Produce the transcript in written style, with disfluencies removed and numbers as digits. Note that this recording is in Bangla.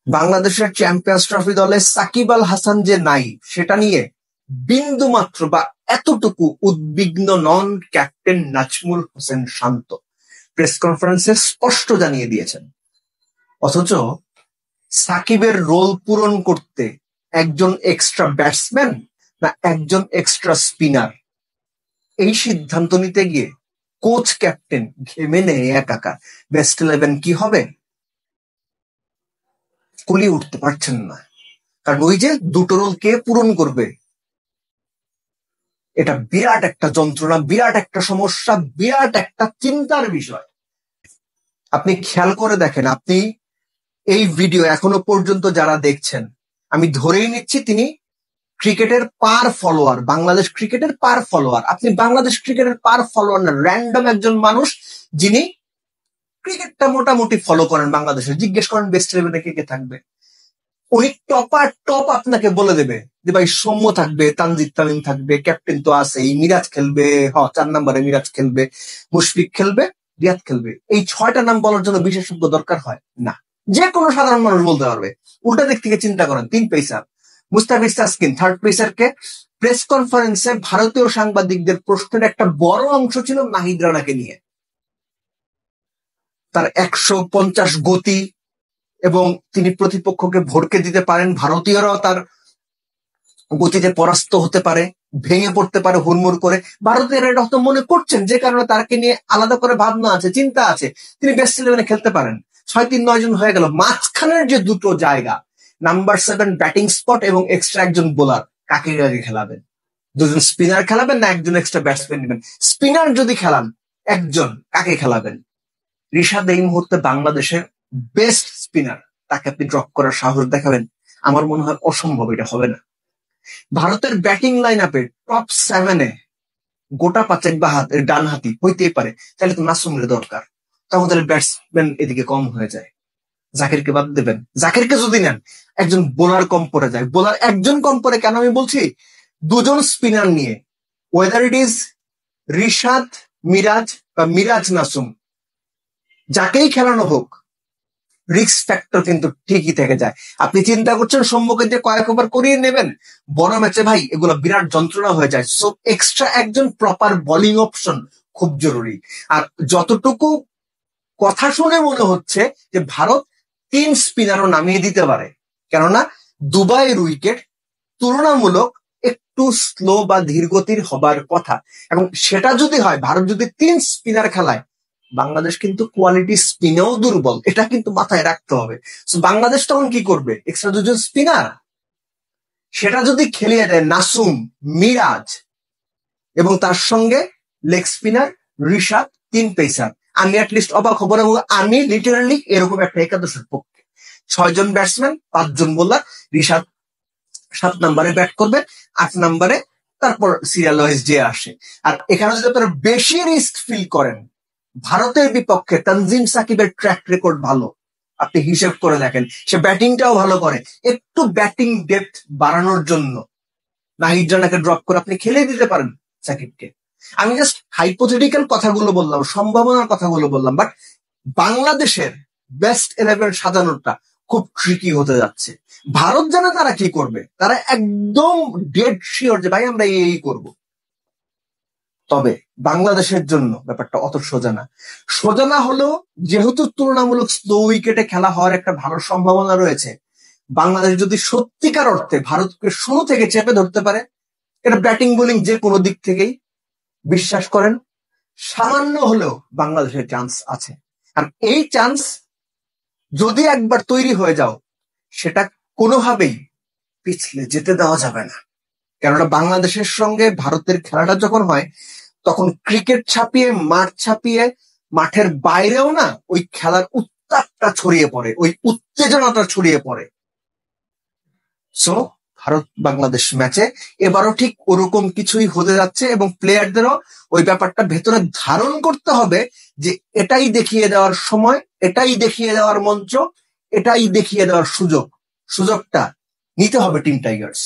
বাংলাদেশের চ্যাম্পিয়ন্স ট্রফি দলে সাকিব আল হাসান যে নাই সেটা নিয়ে বিন্দু মাত্র বা এতটুকু উদ্বিগ্ন নন ক্যাপ্টেন নাজমুল হোসেন শান্ত। প্রেস কনফারেন্সে স্পষ্ট জানিয়ে দিয়েছেন। অথচ সাকিবের রোল পূরণ করতে একজন এক্সট্রা ব্যাটসম্যান না একজন এক্সট্রা স্পিনার, এই সিদ্ধান্ত নিতে গিয়ে কোচ ক্যাপ্টেন ঘেমে নেয় একাকার। বেস্ট 11 কি হবে কুলিয়ে উঠতে পারছেন না, কারণ ওই যে দুটো রোল কে পূরণ করবে, এটা বিরাট একটা যন্ত্রণা, বিরাট একটা সমস্যা, বিরাট একটা চিন্তার বিষয়। আপনি খেয়াল করে দেখেন, আপনি এই ভিডিও এখনো পর্যন্ত যারা দেখছেন, আমি ধরেই নিচ্ছি তিনি ক্রিকেটের পার ফলোয়ার, বাংলাদেশ ক্রিকেটের পার ফলোয়ার। আপনি বাংলাদেশ ক্রিকেটের পার ফলোয়ার না, র্যান্ডম একজন মানুষ যিনি ক্রিকেটটা মোটামুটি ফলো করেন বাংলাদেশে। জিজ্ঞেস করেন বেস্ট 11 কে কে থাকবে, উনি টপার টপ আপনাকে বলে দেবে যে ভাই সৌম্য থাকবে, তানজিদ তামিম থাকবে, ক্যাপ্টেন তো আছেই, মিরাজ খেলবে, 4 নম্বরে মিরাজ খেলবে, মুশফিক খেলবে, রিয়াদ খেলবে। এই 6টা নাম বলার জন্য বিশেষজ্ঞ দরকার হয় না, যে কোনো সাধারণ মানুষ বলতে পারবে। উল্টা দিক থেকে চিন্তা করেন, 3 পেসার মুস্তাফিজ তাসকিন, থার্ড পেসারকে প্রেস কনফারেন্সে ভারতীয় সাংবাদিকদের প্রশ্নের একটা বড় অংশ ছিল নাহিদ রানাকে নিয়ে। তার 150 গতি এবং তিনি প্রতিপক্ষকে ভড়কে দিতে পারেন, ভারতীয়রাও তার গতিতে পরাস্ত হতে পারে, ভেঙে পড়তে পারে হুড়মুড় করে। ভারতীয়রা এটা হয়তো মনে করছেন, যে কারণে তাকে নিয়ে আলাদা করে ভাবনা আছে, চিন্তা আছে, তিনি বেস্ট 11 খেলতে পারেন। 6-3-9 জন হয়ে গেল। মাঝখানের যে দুটো জায়গা, নাম্বার 7 ব্যাটিং স্পট এবং এক্সট্রা একজন বোলার, কাকে কাকে খেলাবেন? দুজন স্পিনার খেলাবেন না একজন এক্সট্রা ব্যাটসম্যান নেবেন? স্পিনার যদি খেলান একজন, কাকে খেলাবেন? রিশাদ এই মুহূর্তে বাংলাদেশের বেস্ট স্পিনার, তাকে আপনি ড্রপ করার সাহস দেখাবেন? আমার মনে হয় অসম্ভব, এটা হবে না। ভারতের ব্যাটিং লাইন আপে টপ 7-এ গোটা 5 বা ডান হাতি হইতেই পারে, তাহলে তো নাসুমের দরকার। তখন তাহলে ব্যাটসম্যান এদিকে কম হয়ে যায়, জাকিরকে বাদ দেবেন? জাকিরকে যদি নেন একজন বোলার কম পড়ে যায়। বোলার একজন কম পড়ে কেন আমি বলছি? দুজন স্পিনার নিয়ে, whether it is Rishad Miraz বা মিরাজ নাসুম, যাকেই খেলানো হোক, রিস্ক ফ্যাক্টর কিন্তু ঠিকই থেকে যায়। আপনি চিন্তা করছেন সৌম্যকে যে কয়েক ওভার করিয়ে নেবেন, বড় ম্যাচে ভাই এগুলো বিরাট যন্ত্রণা হয়ে যায়। সো এক্সট্রা একজন প্রপার বোলিং অপশন খুব জরুরি। আর যতটুকু কথা শুনে মনে হচ্ছে যে ভারত 3 স্পিনারও নামিয়ে দিতে পারে, কেননা দুবাইয়ের উইকেট তুলনামূলক একটু স্লো বা ধীরগতির হবার কথা, এবং সেটা যদি হয়, ভারত যদি 3 স্পিনার খেলায়, বাংলাদেশ কিন্তু কোয়ালিটি স্পিনেও দুর্বল, এটা কিন্তু মাথায় রাখতে হবে। বাংলাদেশ তখন কি করবে? এক্সট্রা 2জন স্পিনার, সেটা যদি খেলিয়ে দেয় নাসুম, মিরাজ এবং তার সঙ্গে লেগ স্পিনার রিশাদ, 3 পেসার, আমি অ্যাটলিস্ট অবাক হব না। এবং আমি লিটারালি এরকম একটা একাদশের পক্ষে। 6 জন ব্যাটসম্যান, 5 জন বোলার, রিশাদ 7 নম্বরে ব্যাট করবে, 8 নম্বরে তারপর সিরিয়াল ওয়াইজ যে আসে। আর এখানে যদি আপনারা বেশি রিস্ক ফিল করেন, ভারতের বিপক্ষে তানজিম সাকিবের ট্র্যাক রেকর্ড ভালো, আপনি হিসেব করে দেখেন, সে ব্যাটিংটাও ভালো করে। একটু ব্যাটিং ডেপথ বাড়ানোর জন্য নাহিদ রানাকে ড্রপ করে আপনি খেলে দিতে পারেন সাকিবকে। আমি জাস্ট হাইপোথেটিক্যাল কথাগুলো বললাম, সম্ভাবনার কথাগুলো বললাম, বাট বাংলাদেশের বেস্ট 11 সাজানোটা খুব ট্রিকি হতে যাচ্ছে। ভারত জানে তারা কি করবে, তারা একদম ডেড শিওর যে ভাই আমরা এই করবো। তবে বাংলাদেশের জন্য ব্যাপারটা অত সোজা না। সোজা না হলেও যেহেতু তুলনামূলক স্লো উইকেটে খেলা হওয়ার একটা ভালো সম্ভাবনা রয়েছে, বাংলাদেশ যদি সত্যিকার অর্থে ভারতকে শুরু থেকে চেপে ধরতে পারে, এটা ব্যাটিং বোলিং যে কোনো দিক থেকেই বিশ্বাস করেন সামান্য হলেও বাংলাদেশের চান্স আছে। আর এই চান্স যদি একবার তৈরি হয়ে যাও, সেটা কোনোভাবেই পিছলে যেতে দেওয়া যাবে না। কেননা বাংলাদেশের সঙ্গে ভারতের খেলাটা যখন হয়, তখন ক্রিকেট ছাপিয়ে, মাঠ ছাপিয়ে, মাঠের বাইরেও না ওই খেলার উত্তাপটা ছড়িয়ে পড়ে, ওই উত্তেজনাটা ছড়িয়ে পড়ে। সো ভারত বাংলাদেশ ম্যাচে এবারও ঠিক ওরকম কিছুই হতে যাচ্ছে, এবং প্লেয়ারদেরও ওই ব্যাপারটা ভেতরে ধারণ করতে হবে যে এটাই দেখিয়ে দেওয়ার সময়, এটাই দেখিয়ে দেওয়ার মঞ্চ, এটাই দেখিয়ে দেওয়ার সুযোগটা নিতে হবে টিম টাইগার্স।